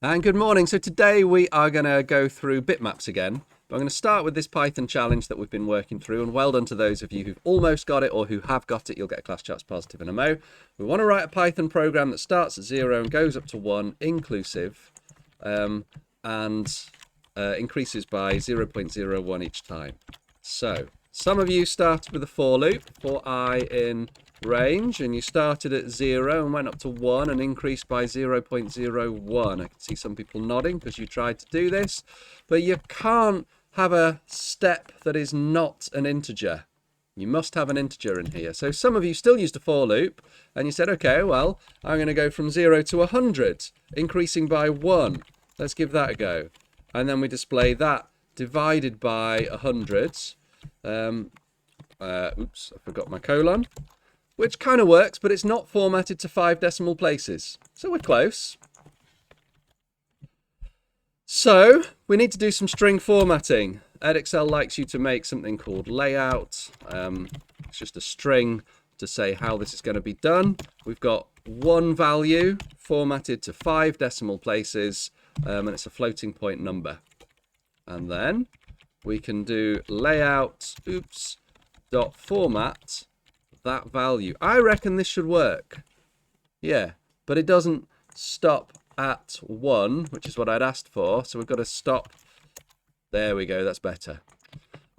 And good morning. So today we are going to go through bitmaps again. But I'm going to start with this Python challenge that we've been working through. And well done to those of you who've almost got it or who have got it. You'll get a class charts positive and a mo. We want to write a Python program that starts at 0 and goes up to 1 inclusive and increases by 0.01 each time. So some of you started with a for loop for I in range, and you started at 0 and went up to 1 and increased by 0.01. I can see some people nodding because you tried to do this, but you can't have a step that is not an integer. You must have an integer in here. So some of you still used a for loop and you said, okay, well, I'm going to go from 0 to 100, increasing by 1. Let's give that a go. And then we display that divided by 100. Oops, I forgot my colon. Which kind of works, but it's not formatted to 5 decimal places. So we're close. So we need to do some string formatting. Edexcel likes you to make something called layout. It's just a string to say how this is going to be done. We've got one value formatted to 5 decimal places, and it's a floating point number. And then we can do layout, dot format that value. I reckon this should work. Yeah, but it doesn't stop at 1, which is what I'd asked for. So we've got to stop. There we go. That's better.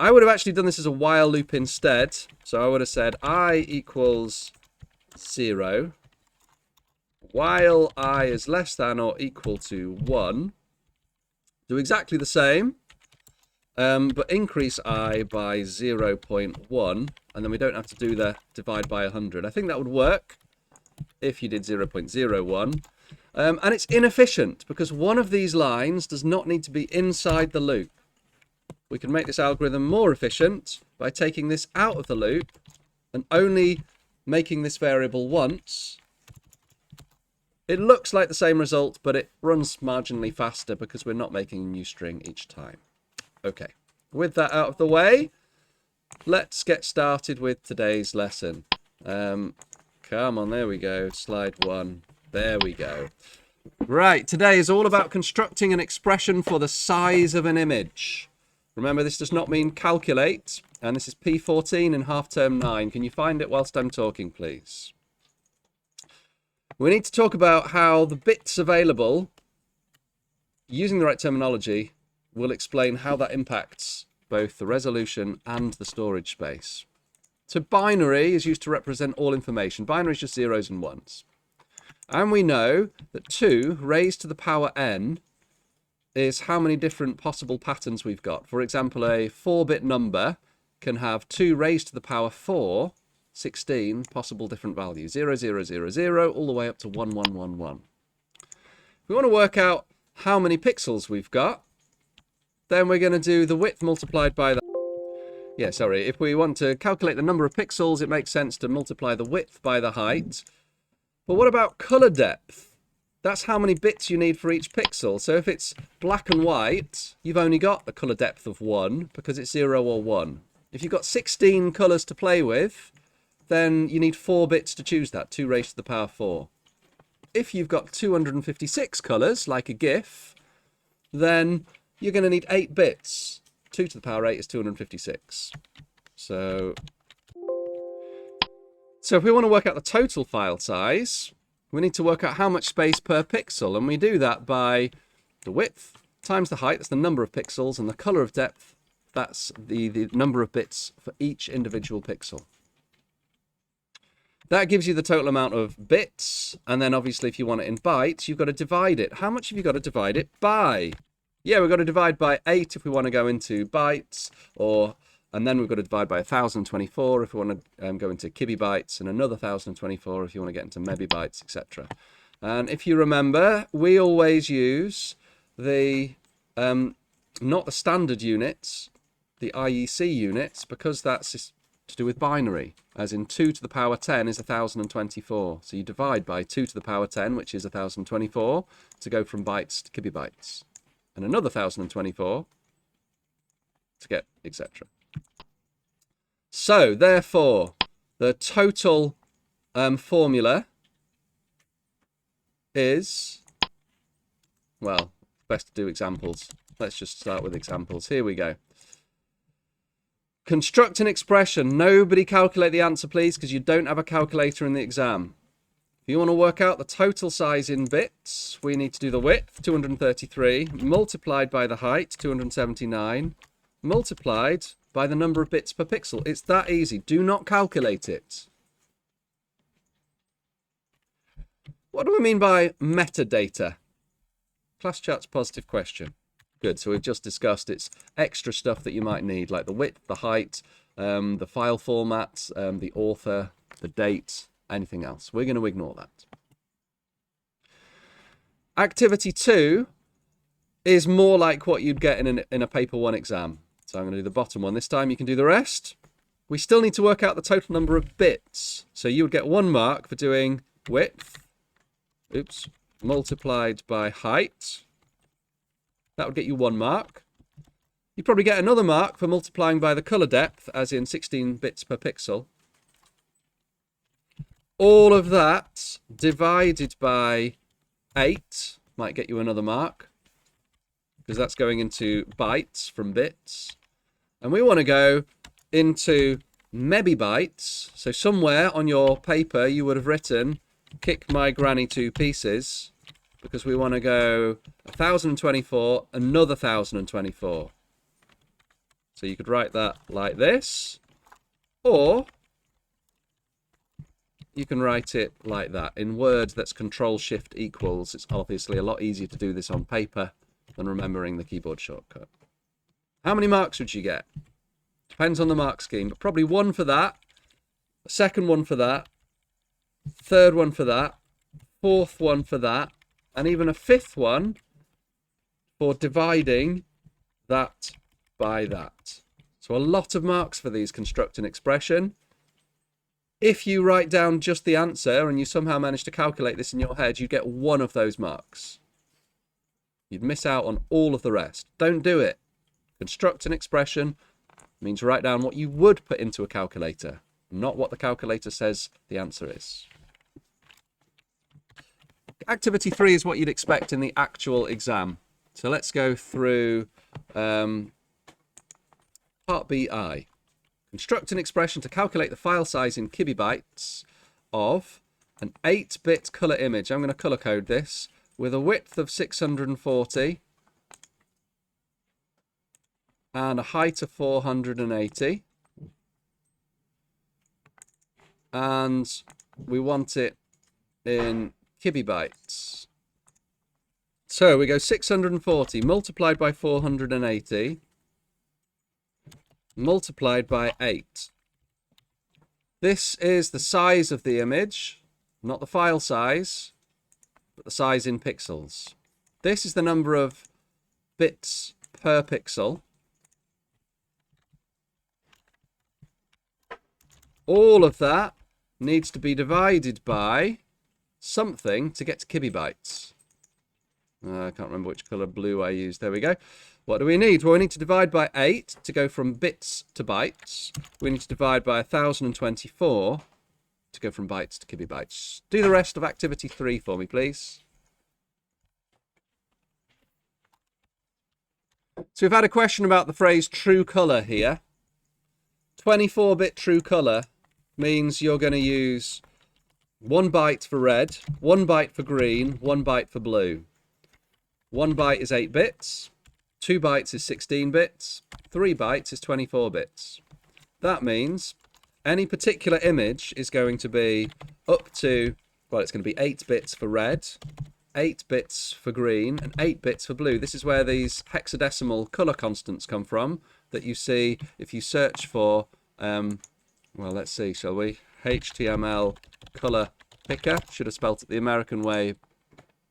I would have actually done this as a while loop instead. So I would have said I equals 0 while I is less than or equal to 1. Do exactly the same. But increase I by 0.1, and then we don't have to do the divide by 100. I think that would work if you did 0.01. And it's inefficient because one of these lines does not need to be inside the loop. We can make this algorithm more efficient by taking this out of the loop and only making this variable once. It looks like the same result, but it runs marginally faster because we're not making a new string each time. Okay, with that out of the way, let's get started with today's lesson. Come on, there we go, slide 1. There we go. Right, today is all about constructing an expression for the size of an image. Remember, this does not mean calculate, and this is P14 in half term 9. Can you find it whilst I'm talking, please? We need to talk about how the bits available, using the right terminology, will explain how that impacts both the resolution and the storage space. So binary is used to represent all information. Binary is just zeros and ones. And we know that 2 raised to the power n is how many different possible patterns we've got. For example, a 4-bit number can have 2 raised to the power 4, 16 possible different values. 0, 0, 0, 0, all the way up to 1, 1, 1, 1. If we want to work out how many pixels we've got, then we're going to do the width multiplied by the... Yeah, sorry. If we want to calculate the number of pixels, it makes sense to multiply the width by the height. But what about color depth? That's how many bits you need for each pixel. So if it's black and white, you've only got a color depth of 1 because it's 0 or 1. If you've got 16 colors to play with, then you need 4 bits to choose that, 2 raised to the power 4. If you've got 256 colors, like a GIF, then you're going to need 8 bits. 2 to the power 8 is 256. So if we want to work out the total file size, we need to work out how much space per pixel. And we do that by the width times the height, that's the number of pixels, and the color of depth, that's the number of bits for each individual pixel. That gives you the total amount of bits. And then obviously if you want it in bytes, you've got to divide it. How much have you got to divide it by? Yeah, we've got to divide by 8 if we want to go into bytes, and then we've got to divide by 1024 if we want to go into kibibytes, and another 1024 if you want to get into mebibytes, etc. And if you remember, we always use the not the standard units, the IEC units, because that's to do with binary, as in 2 to the power 10 is 1024. So you divide by 2 to the power 10, which is 1024, to go from bytes to kibibytes. And another 1024 to get etc. So therefore, the total formula is Well, best to do examples. Let's just start with examples. Here we go. Construct an expression. Nobody calculate the answer, please, because you don't have a calculator in the exam. If you want to work out the total size in bits, we need to do the width, 233, multiplied by the height, 279, multiplied by the number of bits per pixel. It's that easy. Do not calculate it. What do we mean by metadata? Class chat's positive question. Good, so we've just discussed it's extra stuff that you might need, like the width, the height, the file format, the author, the date, anything else. We're going to ignore that. Activity 2 is more like what you'd get in a paper 1 exam. So I'm going to do the bottom one this time. You can do the rest. We still need to work out the total number of bits. So you would get 1 mark for doing width, multiplied by height. That would get you 1 mark. You'd probably get another mark for multiplying by the color depth, as in 16 bits per pixel. All of that divided by 8 might get you another mark, because that's going into bytes from bits. And we want to go into mebibytes. So somewhere on your paper you would have written, kick my granny to pieces, because we want to go 1024, another 1024. So you could write that like this, or you can write it like that. In Word, that's Control-Shift equals. It's obviously a lot easier to do this on paper than remembering the keyboard shortcut. How many marks would you get? Depends on the mark scheme, but probably 1 for that, a second one for that, third one for that, fourth one for that, and even a 5th one for dividing that by that. So a lot of marks for these construct an expression. If you write down just the answer and you somehow manage to calculate this in your head, you get 1 of those marks. You'd miss out on all of the rest. Don't do it. Construct an expression means write down what you would put into a calculator, not what the calculator says the answer is. Activity 3 is what you'd expect in the actual exam. So let's go through part BI. Construct an expression to calculate the file size in kibibytes of an 8-bit color image. I'm going to color code this with a width of 640 and a height of 480. And we want it in kibibytes. So we go 640 multiplied by 480 multiplied by 8. This is the size of the image, not the file size, but the size in pixels. This is the number of bits per pixel. All of that needs to be divided by something to get to kibibytes. I can't remember which color blue I used. There we go. What do we need? Well, we need to divide by 8 to go from bits to bytes. We need to divide by 1024 to go from bytes to kibibytes. Do the rest of activity 3 for me, please. So we've had a question about the phrase true color here. 24-bit true color means you're going to use 1 byte for red, 1 byte for green, 1 byte for blue. 1 byte is 8 bits, 2 bytes is 16 bits, 3 bytes is 24 bits. That means any particular image is going to be up to, well, it's going to be 8 bits for red, 8 bits for green, and 8 bits for blue. This is where these hexadecimal color constants come from that you see if you search for, well, let's see, shall we? HTML color picker. Should have spelt it the American way,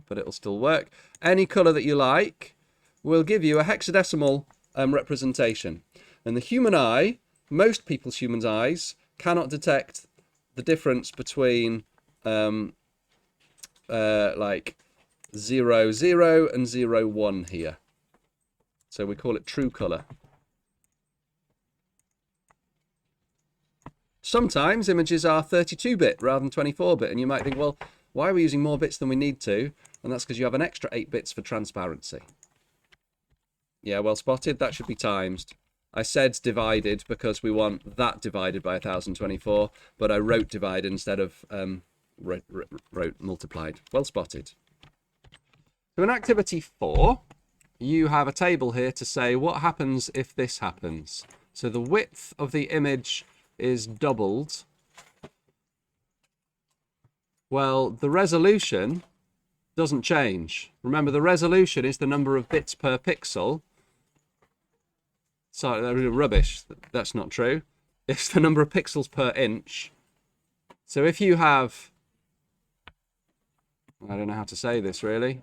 but it'll still work. Any color that you like will give you a hexadecimal representation. And the human eye, most people's human eyes, cannot detect the difference between like 0, 0 and 0, 1 here. So we call it true color. Sometimes images are 32-bit rather than 24-bit, and you might think, well, why are we using more bits than we need to? And that's because you have an extra 8 bits for transparency. Yeah, well spotted. That should be times. I said divided because we want that divided by 1024, but I wrote divided instead of wrote multiplied. Well spotted. So in activity 4, you have a table here to say what happens if this happens. So the width of the image is doubled. Well, the resolution doesn't change. Remember, the resolution is the number of bits per pixel. Sorry, rubbish. That's not true. It's the number of pixels per inch. So if you have... I don't know how to say this, really.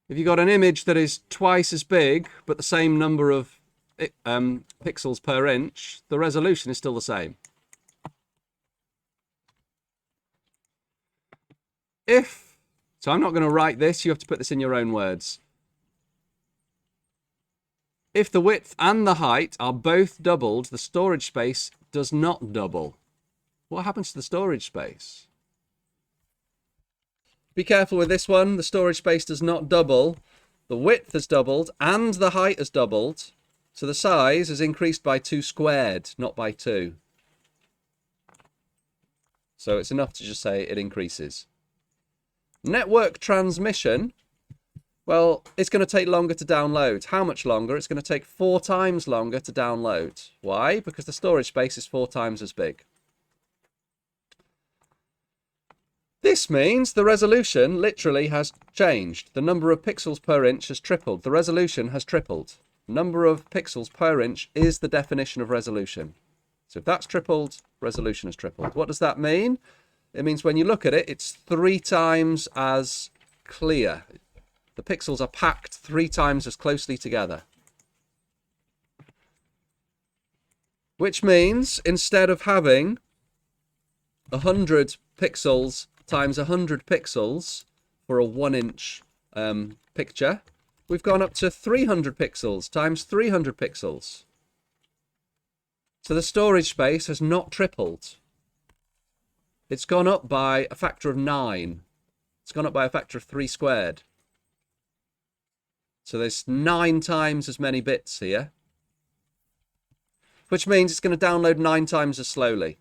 If you've got an image that is twice as big, but the same number of pixels per inch, the resolution is still the same. So I'm not going to write this, you have to put this in your own words. If the width and the height are both doubled, the storage space does not double. What happens to the storage space? Be careful with this one. The storage space does not double. The width has doubled and the height has doubled. So the size is increased by 2 squared, not by 2. So it's enough to just say it increases. Network transmission, well, it's going to take longer to download. How much longer? It's going to take 4 times longer to download. Why? Because the storage space is 4 times as big. This means the resolution literally has changed. The number of pixels per inch has tripled. The resolution has tripled. Number of pixels per inch is the definition of resolution. So if that's tripled, resolution has tripled. What does that mean? It means when you look at it, it's 3 times as clear. The pixels are packed 3 times as closely together. Which means instead of having 100 pixels times 100 pixels for a 1-inch picture, we've gone up to 300 pixels times 300 pixels. So the storage space has not tripled. It's gone up by a factor of 9. It's gone up by a factor of 3 squared. So there's 9 times as many bits here, which means it's going to download 9 times as slowly.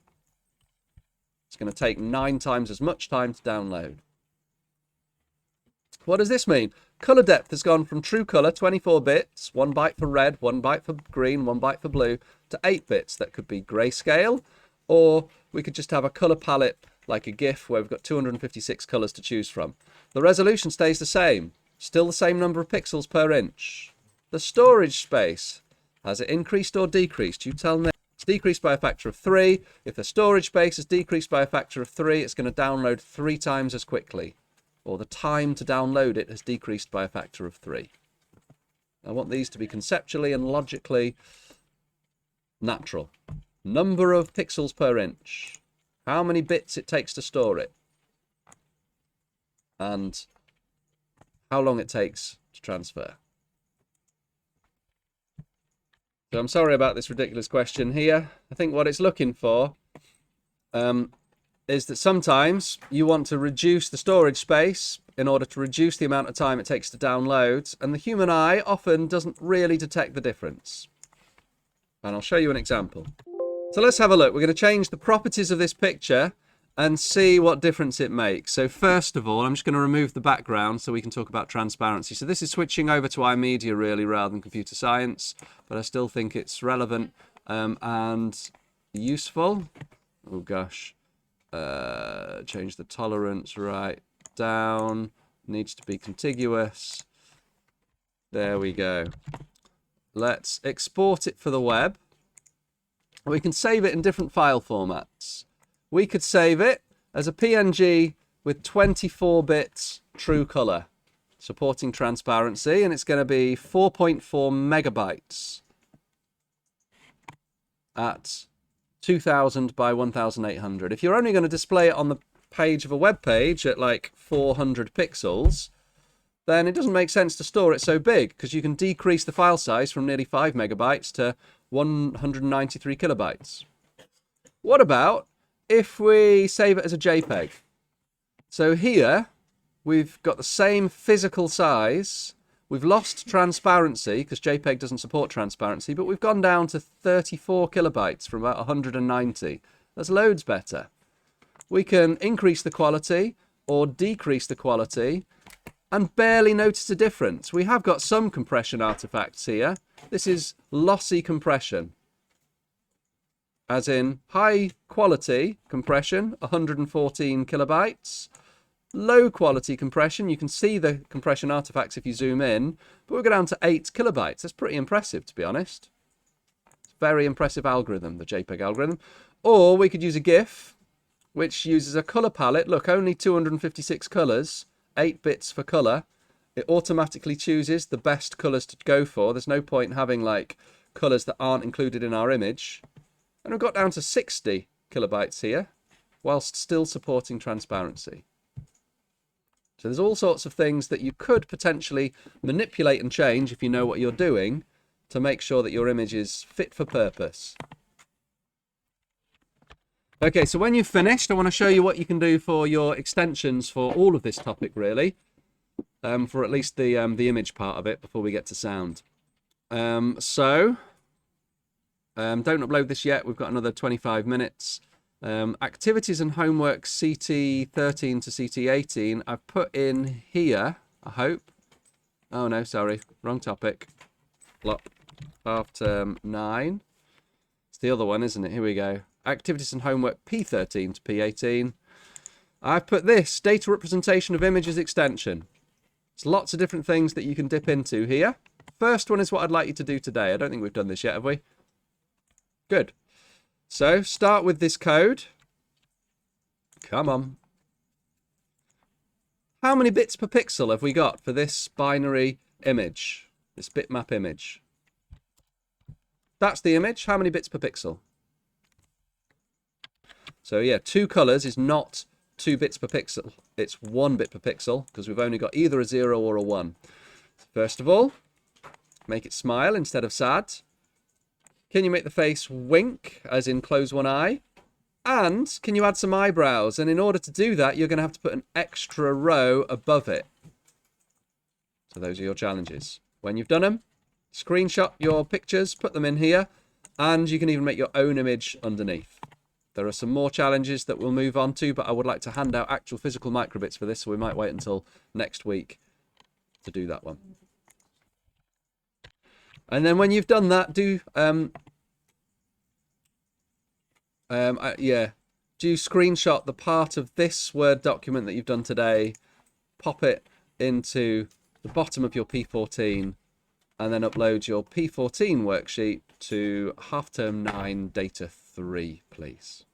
It's going to take 9 times as much time to download. What does this mean? Color depth has gone from true color, 24 bits, 1 byte for red, 1 byte for green, 1 byte for blue, to 8 bits. That could be grayscale, or we could just have a color palette like a GIF where we've got 256 colors to choose from. The resolution stays the same, still the same number of pixels per inch. The storage space, has it increased or decreased? You tell me. It's decreased by a factor of 3. If the storage space is decreased by a factor of 3, it's going to download 3 times as quickly. Or the time to download it has decreased by a factor of 3. I want these to be conceptually and logically natural. Number of pixels per inch. How many bits it takes to store it. And how long it takes to transfer. So I'm sorry about this ridiculous question here. I think what it's looking for is that sometimes you want to reduce the storage space in order to reduce the amount of time it takes to download, and the human eye often doesn't really detect the difference. And I'll show you an example. So let's have a look. We're going to change the properties of this picture and see what difference it makes. So first of all, I'm just going to remove the background so we can talk about transparency. So this is switching over to iMedia really rather than computer science, but I still think it's relevant and useful. Oh gosh. Change the tolerance right down. Needs to be contiguous. There we go. Let's export it for the web. We can save it in different file formats. We could save it as a PNG with 24 bits true color, supporting transparency, and it's going to be 4.4 megabytes at 2000 by 1800. If you're only going to display it on the page of a web page at like 400 pixels, then it doesn't make sense to store it so big, because you can decrease the file size from nearly 5 megabytes to 193 kilobytes. What about if we save it as a JPEG? So here we've got the same physical size. We've lost transparency because JPEG doesn't support transparency, but we've gone down to 34 kilobytes from about 190. That's loads better. We can increase the quality or decrease the quality and barely notice a difference. We have got some compression artifacts here. This is lossy compression, as in high quality compression, 114 kilobytes. Low quality compression, you can see the compression artifacts if you zoom in, but we'll go down to 8 kilobytes. That's pretty impressive, to be honest. It's a very impressive algorithm, the JPEG algorithm. Or we could use a GIF, which uses a color palette. Look, only 256 colors, 8 bits for color. It automatically chooses the best colors to go for. There's no point in having like colors that aren't included in our image. And we've got down to 60 kilobytes here, whilst still supporting transparency. So there's all sorts of things that you could potentially manipulate and change if you know what you're doing to make sure that your image is fit for purpose. Okay, so when you've finished, I want to show you what you can do for your extensions for all of this topic, really, for at least the image part of it before we get to sound. Don't upload this yet. We've got another 25 minutes. Activities and homework CT13 to CT18 I've put in here, I hope. Oh no, sorry, wrong topic. Block. Half term 9. It's the other one, isn't it? Here we go. Activities and homework P13 to P18. I've put this, data representation of images extension. There's lots of different things that you can dip into here. First one is what I'd like you to do today. I don't think we've done this yet, have we? Good. So start with this code. Come on. How many bits per pixel have we got for this binary image? This bitmap image. That's the image. How many bits per pixel? So yeah, 2 colors is not 2 bits per pixel. It's 1 bit per pixel because we've only got either a 0 or a 1. First of all, make it smile instead of sad. Can you make the face wink, as in close one eye? And can you add some eyebrows? And in order to do that, you're going to have to put an extra row above it. So those are your challenges. When you've done them, screenshot your pictures, put them in here, and you can even make your own image underneath. There are some more challenges that we'll move on to, but I would like to hand out actual physical microbits for this, so we might wait until next week to do that one. And then when you've done that, do screenshot the part of this Word document that you've done today, pop it into the bottom of your P14, and then upload your P14 worksheet to half term 9 data 3, please.